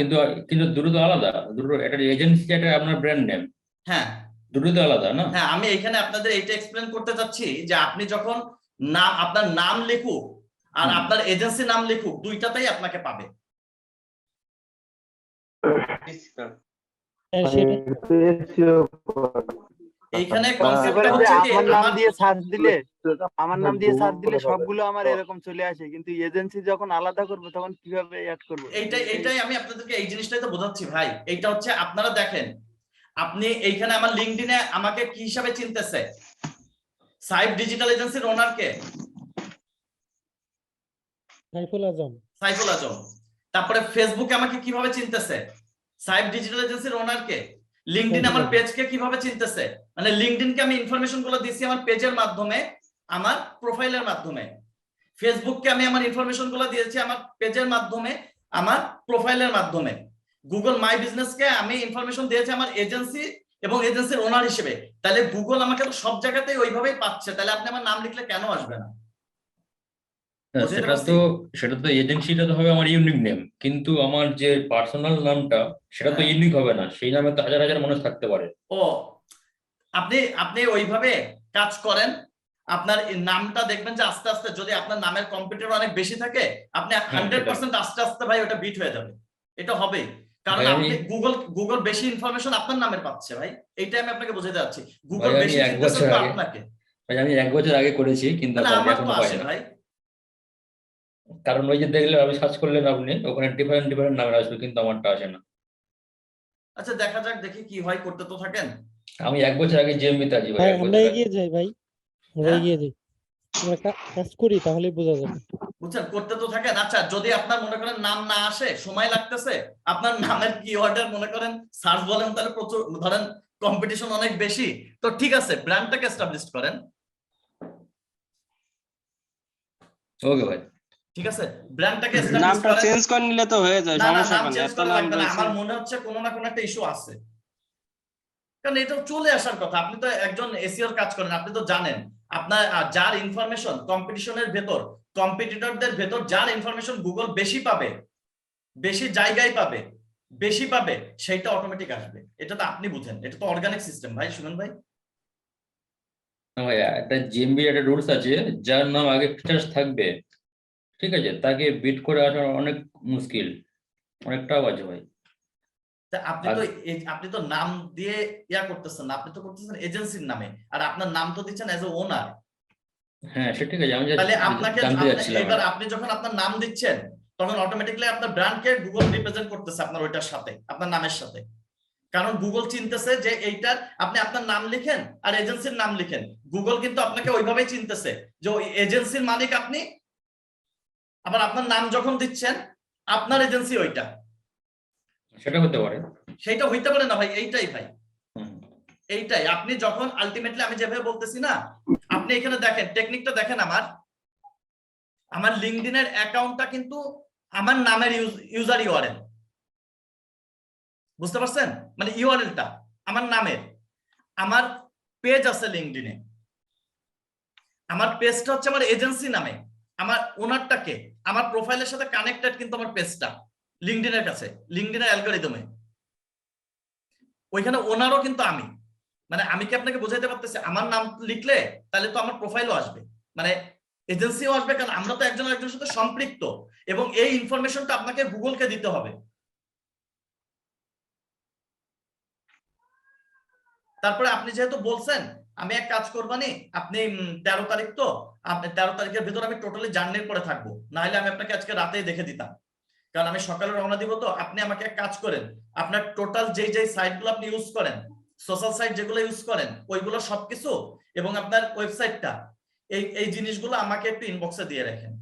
কিন্তু দুটো তো আলাদা, দুটো, একটা এজেন্সি, একটা আপনার ব্র্যান্ড নেম, হ্যাঁ দুটো তো আলাদা না। হ্যাঁ, আমি এখানে আপনাদের এইটা এক্সপ্লেন করতে চাচ্ছি যে আপনি যখন আপনার নাম লিখুক আর আপনার এজেন্সি নাম লিখুক, দুইটাতেই আপনাকে পাবে। হ্যাঁ, সেটা এইখানে মনে কনসেপ্টটা করেন যে হচ্ছে কি, আমার নাম আমার দিয়ে সার্চ দিলে সবগুলো আমার এরকম চলে আসে, কিন্তু এজেন্সি যখন আলাদা করবে তখন কিভাবে অ্যাড করব? এইটাই আমি আপনাদেরকে এই জিনিসটাই তো বোঝাচ্ছি ভাই। এইটা হচ্ছে আপনারা দেখেন, আপনি এইখানে আমার লিঙ্কডইনে আমাকে কি হিসাবে চিনতেছে, সাইব ডিজিটাল এজেন্সির ওনার কে? সাইফুল আজম। সাইফুল আজম। তারপরে ফেসবুকে আমাকে কিভাবে চিনতেছে, সাইব ডিজিটাল এজেন্সির ওনার কে? লিঙ্কডইন আমার পেজকে কিভাবে চিনতেছে, মানে লিঙ্কডইনকে আমি ইনফরমেশন গুলো দিচ্ছি আমার পেজের মাধ্যমে, আমার প্রোফাইলের মাধ্যমে। ফেসবুককে আমি আমার ইনফরমেশন গুলো দিয়েছি আমার পেজের মাধ্যমে, আমার প্রোফাইলের মাধ্যমে। গুগল মাই বিজনেসকে আমি ইনফরমেশন দিয়েছি আমার এজেন্সি এবং এজেন্সির ওনার হিসেবে। তাহলে গুগল আমাকে তো সব জায়গাতেই ওইভাবেই পাচ্ছে, তাহলে আপনি আমার নাম লিখলে কেন আসবে না? সেটা তো এজেন্সিটা তো হবে আমার ইউনিক নেম, কিন্তু আমার যে পার্সোনাল নামটা সেটা তো ইউনিক হবে না, সেই নামে তো হাজার হাজার মানুষ থাকতে পারে। ও, আপনি ওইভাবে কাজ করেন, আপনার নামটা দেখবেন যে আস্তে আস্তে যদি আপনার নামের কম্পিউটার অনেক বেশি থাকে, আপনি 100% আস্তে আস্তে ভাই ওটা বিট হয়ে যাবে, এটা হবেই। কারণ ভাই আমি আপনি গুগল বেশি ইনফরমেশন আপনার নামের পাচ্ছে ভাই, এইটাই আমি আপনাকে বোঝাতে যাচ্ছি। গুগল ভাই আমি বেশি এক চিনতেছে বছর তো আগে আপনাকে। ভাই আমি 1 বছর আগে করেছি কিন্তু তাহলে পাইনি, আমার তো এখনো পাই আসে না। ভাই। কারণ ওই যে দেখলে আপনি সার্চ করলেন, আপনি ওখানে ডিফারেন্ট ডিফারেন্ট নামের আসবে কিন্তু আমারটা আসে না। আচ্ছা দেখা যাক, দেখি কি হয়, করতে তো থাকেন। আমি 1 বছর আগে জিএমবিতে আছি ভাই, ভাই 1 আমরা বছর আগে। এগিয়ে যাই ভাই, আমরা হ্যাঁ? এগিয়ে যাই, আমরা কাজ করি তাহলেই বোঝা যাবে। বুঝছেন, করতে তো থাকেন। আচ্ছা যদি আপনার মনে করেন নাম না আসে, সময় লাগতেছে, আপনার নামের কিওয়ার্ডের মনে করেন সার্চ বলেন, তাহলে প্রচুর ধরেন কম্পিটিশন অনেক বেশি, তো ঠিক আছে ব্র্যান্ডটাকে এস্টাবলিশ করেন। ওকে ভাই। ঠিক আছে, ব্র্যান্ডটাকে এস্টাবলিশ নামটা করেন। চেঞ্জ করে নিলে তো হয়ে যায়, না না, সমস্যা নাম কেন, চেঞ্জ এত করা নাম লাগবে না, রয়েছে। আমার মনে হচ্ছে কোনো না কোনো একটা ইস্যু আছে। কারণ এটা চলে আসার কথা, আপনি তো একজন এসইওর কাজ করেন, আপনি তো জানেন আপনার যার ইনফরমেশন কম্পিটিশনের ভেতর, কম্পিটিটরদের ভেতর যার ইনফরমেশন গুগল বেশি পাবে, বেশি জায়গায় পাবে, বেশি পাবে, সেইটা অটোমেটিক আসবে। এটা তো আপনি বুঝেন, এটা তো অর্গানিক সিস্টেম ভাই, শুনুন ভাই। না ভাই, একটা জিএমবি একটা রুলস আছে, যার নাম আগে ফিচার্স থাকবে, ঠিক আছে, তাকে বিট করে আসা অনেক মুশকিল, অনেকটা বাজে ভাই। তা আপনি তো নাম দিয়ে ইয়া করতেছেন না, আপনি তো করতেছেন এজেন্সির নামে, আর আপনার নাম তো দিচ্ছেন অ্যাজ এ ওনার। হ্যাঁ সে ঠিক আছে, আমি তাহলে আপনাকে জানতে যাচ্ছিলাম এবার আর কি। আপনি যখন আপনার নাম দিচ্ছেন, তখন অটোমেটিক্যালি আপনার ব্র্যান্ডকে গুগল রিপ্রেজেন্ট করতেছে আপনার ওইটার সাথে, আপনার নামের সাথে। কারণ গুগল চিনতেছে যে এইটার, আপনি আপনার নাম লিখেন আর এজেন্সির নাম লিখেন, গুগল কিন্তু আপনাকে ওইভাবেই চিনতেছে যে ওই এজেন্সির মালিক আপনি, আবার আপনার নাম যখন দিচ্ছেন আপনার এজেন্সি ওইটা। সেটা হতে পারে। সেইটা হইতে পারে না ভাই, এইটাই ভাই, হুম। এইটাই। আপনি যখন আলটিমেটলি আমি যেভাবে বলতেছি না, আপনি এখানে দেখেন টেকনিকটা দেখেন, আমার লিঙ্কডইনের অ্যাকাউন্টটা কিন্তু আমার নামের ইউজার ইউআরএল, বুঝতে পারছেন? মানে ইউআরএলটা আমার নামের। আমার পেজ আছে লিঙ্কডইনে, আমার পেজটা হচ্ছে আমার এজেন্সি নামে, আমার ওনারটাকে আমার প্রোফাইলের সাথে কানেক্টেড, কিন্তু আমার পেজটা লিঙ্কডইনের কাছে, লিঙ্কডইনের অ্যালগরিদমে ওইখানে ওনারও কিন্তু আমি। মানে আমি কি আপনাকে বোঝাইতে পারতেছি? আমার নাম লিখলে তাহলে তো আমার প্রোফাইলও আসবে, মানে এজেন্সিও আসবে, কারণ আমরা তো একজন আরেকজনের সাথে সম্পৃক্ত, এবং এই ইনফরমেশনটা আপনাকে গুগলকে দিতে হবে। তারপরে আপনি যেহেতু বলছেন আমি এক কাজ করবানি, আপনি 13 তারিখ তো, আপনি 13 তারিখের ভিতর আমি টোটালি জার্নির পরে থাকবো, না হলে আমি আপনাকে আজকে রাতেই দেখে দিতাম, কারণ আমি সকালে রওনা দিব। তো আপনি আমাকে এক কাজ করেন, আপনার টোটাল যেই যেই সাইটগুলো আপনি ইউজ করেন, সোশ্যাল সাইট যেগুলো ইউজ করেন ওইগুলো সবকিছু, এবং আপনার ওয়েবসাইটটা, এই জিনিসগুলো আমাকে একটু ইনবক্সে দিয়ে রাখেন।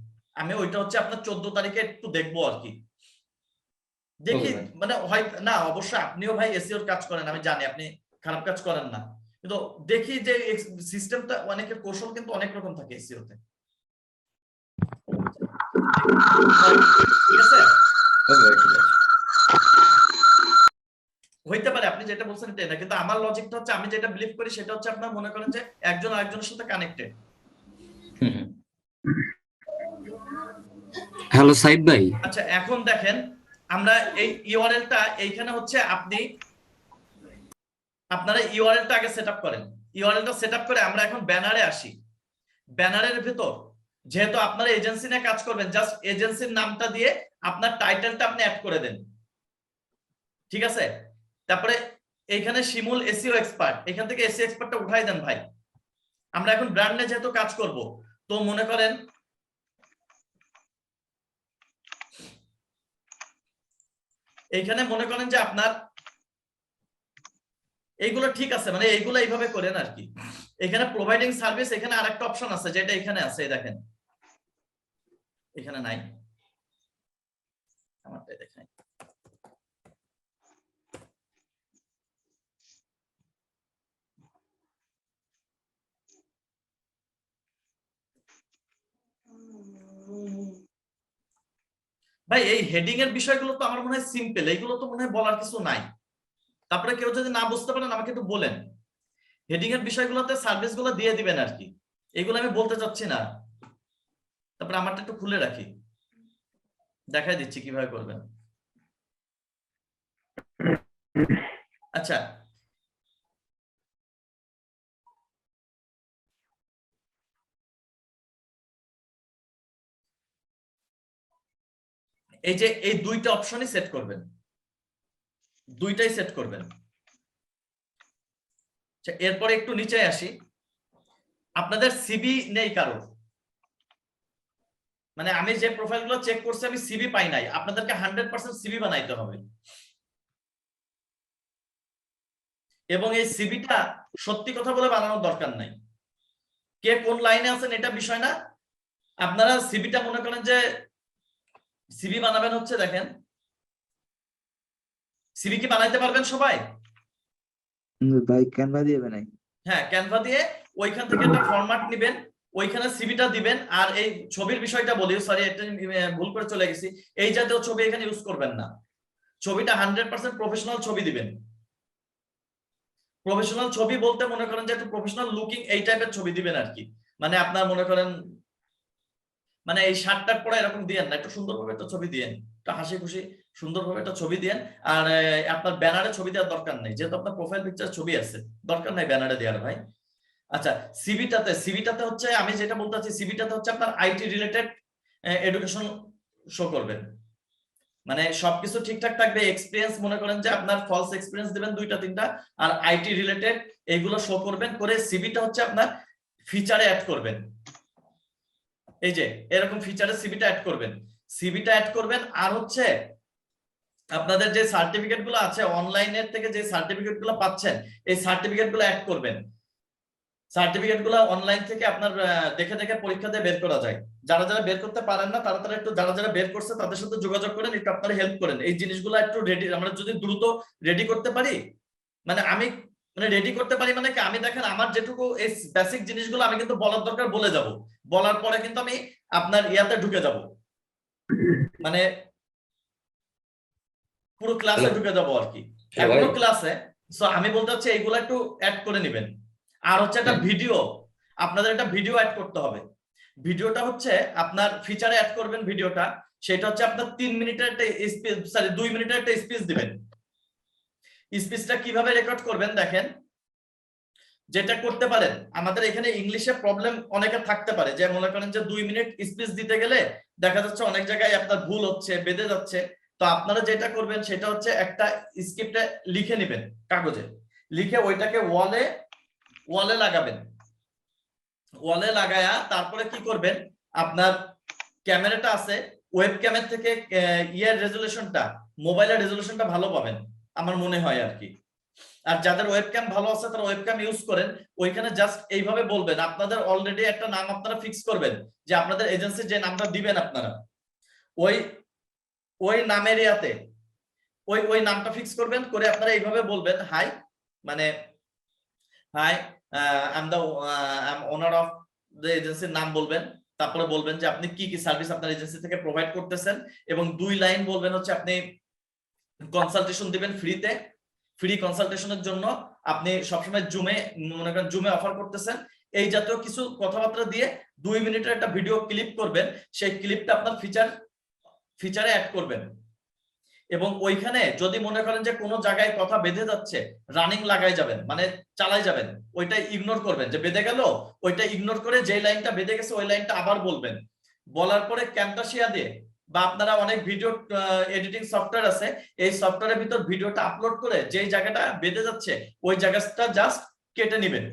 আমি ওইটা হচ্ছে আপনার 14 তারিখে একটু দেখবো আর কি, দেখি। Okay, ভাই। মানে হয় না, অবশ্যই আপনিও ভাই এসইওর কাজ করেন, আমি জানি আপনি খারাপ কাজ করেন না, কিন্তু দেখি যে সিস্টেমটা, অনেকের কৌশল কিন্তু অনেক রকম থাকে এসইওতে। ঠিক আছে, Okay ভাই, ঠিক আছে। হইতে পারে আপনি যেটা বলছেন এটাই না, কিন্তু আমার লজিকটা হচ্ছে, আমি যেটা বিলিভ করি সেটা হচ্ছে, আপনার মনে করেন যে একজন আরেকজনের সাথে কানেক্টেড। হুম হুম। হ্যালো সাইদ ভাই, আচ্ছা এখন দেখেন, আমরা এই ইউআরএলটা এইখানে হচ্ছে, আপনারা ইউআরএলটা আগে সেটআপ করেন, ইউআরএলটা সেটআপ করে আমরা এখন ব্যানারে আসি। ব্যানারের ভেতর যেহেতু আপনারা এজেন্সি নিয়ে কাজ করবেন, জাস্ট এজেন্সির নামটা দিয়ে আপনার টাইটেলটা আপনি অ্যাড করে দেন, ঠিক আছে? তারপরে এইখানে শিমুল এসইও এক্সপার্ট, এখান থেকে এসইও এক্সপার্টটা উঠাই দেন ভাই। আমরা এখন ব্র্যান্ডে যেহেতু কাজ করব, তো মনে করেন এইখানে মনে করেন যে আপনার এইগুলো ঠিক আছে, মানে এইগুলো এইভাবে করেন আর কি। এখানে প্রোভাইডিং সার্ভিস, এখানে আরেকটা অপশন আছে যেটা এখানে আছে, এই দেখেন এখানে নাই, আমারটাই দেখাই। ভাই এই হেডিং এর বিষয়গুলো তো আমার মনে হয় সিম্পল, এইগুলো তো মনে হয় বলার কিছু নাই। তারপরে কেউ যদি না বুঝতে পারেন আমাকে একটু বলেন, হেডিং এর বিষয়গুলোতে সার্ভিস গুলো দিয়ে দিবেন আর কি, এগুলো আমি বলতে চাচ্ছি না। তারপরে আমারটা একটু খুলে রাখি, দেখাই দিচ্ছি কিভাবে করবেন। আচ্ছা এই যে এই দুইটা অপশনই সেট করবেন, দুইটাই সেট করবেন। আচ্ছা, এরপরে একটু নিচে আসি। আপনাদের সিভি নেই কারো, মানে আমি যে প্রোফাইলগুলো চেক করছি আমি সিভি পাই নাই, আপনাদেরকে 100% সিভি বানাইতে হবে। এবং এই সিভিটা সত্যি কথা বলে বানানোর দরকার নাই। কে কোন লাইনে আছেন এটা বিষয় না, আপনারা সিভিটা মনে করেন যে সিভি বানাবেন হচ্ছে, দেখেন সিভি কি বানাইতে পারবেন সবাই? ভাই ক্যানভা দিয়ে বানাই। হ্যাঁ, ক্যানভা দিয়ে ওইখান থেকে একটা ফরম্যাট নেবেন, ওইখানে সিভিটা দিবেন। আর এই ছবির বিষয়টা বলি, সরি এটা ভুল করে চলে গেছি, এই জাতীয় ছবি এখানে ইউজ করবেন না। ছবিটা 100% প্রফেশনাল ছবি দিবেন। প্রফেশনাল ছবি বলতে মনে করেন যে একটু প্রফেশনাল লুকিং এই টাইপের ছবি দিবেন আর কি। মানে আপনার মনে করেন মানে এই শার্টটা পরে এরকম দিয়েন না, একটু সুন্দরভাবে একটা ছবি দিয়েন, একটা হাসি খুশি সুন্দরভাবে একটা ছবি দিয়েন। আর আপনার ব্যানারে ছবি দেওয়ার দরকার নেই, যেহেতু আপনার প্রোফাইল পিকচার ছবি আছে, দরকার নাই ব্যানারে দেওয়ার ভাই। আচ্ছা, সিভিটাতে হচ্ছে আমি যেটা বলতে চাচ্ছি, সিভিটাতে হচ্ছে আপনার আইটি রিলেটেড এডুকেশন শো করবেন, মানে সবকিছু ঠিকঠাক থাকবে। এক্সপিরিয়েন্স মনে করেন যে আপনার ফলস এক্সপিরিয়েন্স দিবেন 2টা 3টা, আর আইটি রিলেটেড এইগুলো শো করবেন। করে সিভিটা হচ্ছে আপনার ফিচারে অ্যাড করবেন, এই যে এরকম ফিচারে সিভিটা অ্যাড করবেন, সিভিটা অ্যাড করবেন। আর হচ্ছে আপনাদের যে সার্টিফিকেট গুলো আছে অনলাইনের থেকে, যে সার্টিফিকেট গুলো পাচ্ছেন এই সার্টিফিকেট গুলো অ্যাড করবেন। সার্টিফিকেট গুলো অনলাইন থেকে আপনার দেখে দেখে পরীক্ষা দিয়ে বের করা যায়। যারা যারা বের করতে পারেন না তারা একটু, যারা যারা বের করছে তাদের সাথে যোগাযোগ করেন, একটু আপনারা হেল্প করেন। এই জিনিসগুলো একটু রেডি, আমরা যদি দ্রুত রেডি করতে পারি, মানে আমি মানে রেডি করতে পারি মানে কি, আমি দেখেন আমার যেটুকু এই বেসিক জিনিসগুলো আমি কিন্তু বলার দরকার বলে যাব, বলার পরে কিন্তু আমি আপনার ইয়াতে ঢুকে যাব, মানে পুরো ক্লাসে ঢুকে যাব আর কি, এখনো ক্লাসে। সো আমি বলতে চাচ্ছি এইগুলো একটু অ্যাড করে নেবেন। আর হচ্ছে একটা ভিডিও, আপনাদের একটা ভিডিও অ্যাড করতে হবে। ভিডিওটা হচ্ছে আপনার ফিচারে অ্যাড করবেন ভিডিওটা, সেটা হচ্ছে আপনার 3 মিনিটের একটা স্পিচ, সরি 2 মিনিটের একটা স্পিচ দিবেন। স্পিচটা কিভাবে রেকর্ড করবেন দেখেন, যেটা করতে পারেন, আমাদের এখানে ইংলিশে প্রবলেম অনেকের থাকতে পারে, যে মনে করেন যে 2 মিনিট স্পিচ দিতে গেলে দেখা যাচ্ছে অনেক জায়গায় আপনার ভুল হচ্ছে, বেঁধে যাচ্ছে। তো আপনারা যেটা করবেন সেটা হচ্ছে একটা স্ক্রিপ্টে লিখে নেবেন, কাগজে লিখে ওইটাকে ওয়ালে লাগাবেন। ওয়ালে লাগায়া তারপরে কি করবেন, আপনার ক্যামেরাটা আছে, ওয়েব ক্যামেরা থেকে ইয়ার রেজুলেশনটা, মোবাইলের রেজুলেশনটা ভালো পাবেন আমার মনে হয় আর কি। আর যাদের ওয়েবক্যাম ভালো আছে তারা ওয়েবক্যাম ইউজ করেন। ওইখানে জাস্ট এইভাবে বলবেন, আপনাদের অলরেডি একটা নাম আপনারা ফিক্স করবেন, যে আপনাদের এজেন্সির যে নামটা দিবেন আপনারা ওই নামের ইয়াতে ওই নামটা ফিক্স করবেন। করে আপনারা এইভাবে বলবেন, হাই, মানে hi I am owner of the এজেন্সির নাম বলবেন। তারপরে বলবেন যে আপনি কি কি সার্ভিস আপনার এজেন্সি থেকে প্রোভাইড করতেছেন, এবং 2 লাইন বলবেন হচ্ছে আপনি কনসালটেশন দিবেন ফ্রিতে, ফ্রি কনসালটেশনের জন্য আপনি সবসময় জুমে, মনে করেন জুমে অফার করতেছেন। এই জাতীয় কিছু কথাবার্তা দিয়ে 2 মিনিটের একটা ভিডিও ক্লিপ করবেন। সেই ক্লিপটা আপনার ফিচারে অ্যাড করবেন। এবং ওইখানে যদি মনে করেন যে কোনো জায়গায় কথা বেঁধে যাচ্ছে, রানিং লাগাই যাবেন, মানে চালাই যাবেন, ওইটা ইগনোর করবেন, যে বেঁধে গেল ওইটা ইগনোর করে যে লাইনটা বেঁধে গেছে ওই লাইনটা আবার বলবেন। বলার পরে ক্যামটাসিয়া দিয়ে, বা আপনারা অনেক ভিডিও এডিটিং সফটওয়্যার আছে, এই সফটওয়্যারের ভিতর ভিডিওটা আপলোড করে যে জায়গাটা বেঁধে যাচ্ছে ওই জায়গাটা জাস্ট কেটে নেবেন।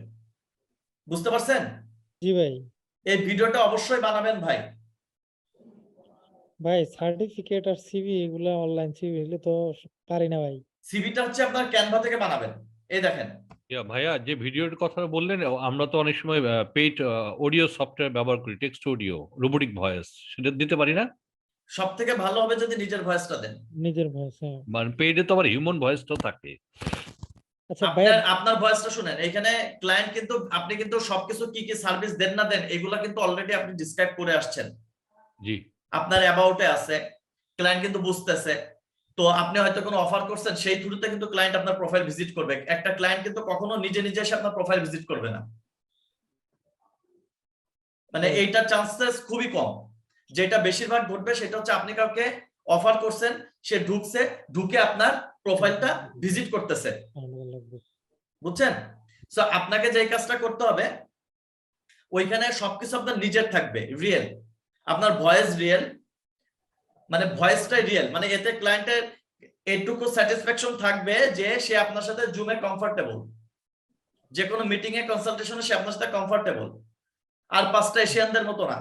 বুঝতে পারছেন? জি ভাই। এই ভিডিওটা অবশ্যই বানাবেন ভাই। ভাই সার্টিফিকেট আর সিভি এগুলা অনলাইন সিভি এগুলো তো পারি না ভাই। সিভিটা হচ্ছে আপনার ক্যানভা থেকে বানাবেন। এই দেখেন ভাইয়া, যে ভিডিওর কথা বললেন, আমরা তো অনেক সময় পেইড অডিও সফটওয়্যার ব্যবহার করি, টেক্সট অডিও, রোবোটিক ভয়েস, সেটা দিতে পারি না? সব থেকে ভালো হবে যদি নিজের ভয়েসটা দেন। নিজের ভয়েস, হ্যাঁ। মানে পেইডে তো আবার হিউম্যান ভয়েসটাও থাকে। আচ্ছা ভাই, আপনার ভয়েসটা শুনেন, এখানে ক্লায়েন্ট কিন্তু আপনি কিন্তু সবকিছু কি কি সার্ভিস দেন না দেন এগুলা কিন্তু অলরেডি আপনি ডিসক্রাইব করে আসছেন। জি, আপনার অ্যাবাউটে আছে, ক্লায়েন্ট কিন্তু বুঝতেছে। তো আপনি হয়তো কোনো অফার করছেন, সেই থ্রুতে কিন্তু ক্লায়েন্ট আপনার প্রোফাইল ভিজিট করবে। একটা ক্লায়েন্ট কিন্তু কখনো নিজে নিজে এসে আপনার প্রোফাইল ভিজিট করবে না, মানে এইটার চান্সেস খুবই কম। যেটা বেশিরভাগ ঘটবে সেটা হচ্ছে আপনি কাউকে অফার করছেন, সে ঢুকে আপনার প্রোফাইলটা ভিজিট করতেছে, বুঝছেন? সো আপনাকে যে কাজটা করতে হবে, ওইখানে সবকিছু আপনার নিজের থাকবে, রিয়েল, আপনার ভয়েস রিয়েল, মানে ভয়েসটাই রিয়েল, মানে এতে ক্লায়েন্টের এইটুকু স্যাটিসফ্যাকশন থাকবে যে সে আপনার সাথে জুমে কমফোর্টেবল, যে কোনো মিটিং এ কনসালটেশনে সে আপনার সাথে কমফোর্টেবল, আর 5টা এশিয়ানদের মতো না।